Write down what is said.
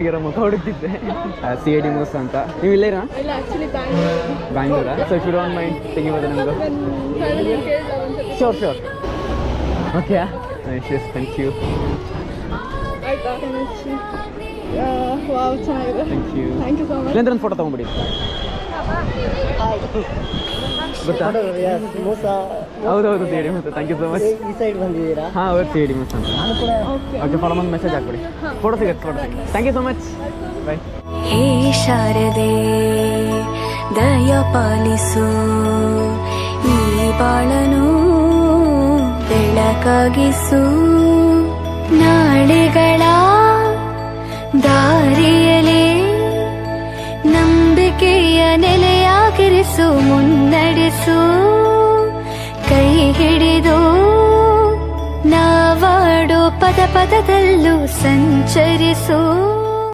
ಮುಖ ಹುಡುಕ್ತಿದ್ದೆ. CID ಮೂಸ್ ಅಂತ. ನೀವು ಇಲ್ಲೇರಾ? ಬ್ಯಾಂಗ್ಳೂರಾ? So if you don't mind ತೆಗಿ ಹೋದ ನಮ್ಮದು. Sure okay yes thank you. Thank you so much. ಇಲ್ಲಾಂದ್ರೆ ಒಂದು ಫೋಟೋ ತೊಗೊಂಡ್ಬಿಡಿ. ಗೊತ್ತಾ? ಹೌದೌದು CID ಮೂಸ್. Thank you so much. ಈ ಸೈಡ್ ಬಂದಿದ್ದೀರಾ? ಹಾಂ ಹೌದು CID ಮೂಸ್ ಅಂತ. ಓಕೆ ಫಾಲೋ ಒಂದು ಮೆಸೇಜ್ ಹಾಕ್ಬಿಡಿ. ಫೋಟೋ ಸಿಗುತ್ತೆ. Thank you so much. Bye. ಹೇ ಶಾರದೆ ದಯ ಪಾಲಿಸು, ಈ ಬಾಳನು ಬೆಳಕಾಗಿಸು, ನಾಳೆಗಳ ದಾರಿಯಲೇ ನಂಬಿಕೆಯ ನೆಲೆಯಾಗಿರಿಸು, ಮುನ್ನಡೆಸು, ಕೈ ಹಿಡಿದು ನಾವಾಡೋ ಪದ ಪದದಲ್ಲೂ ಸಂಚರಿಸು.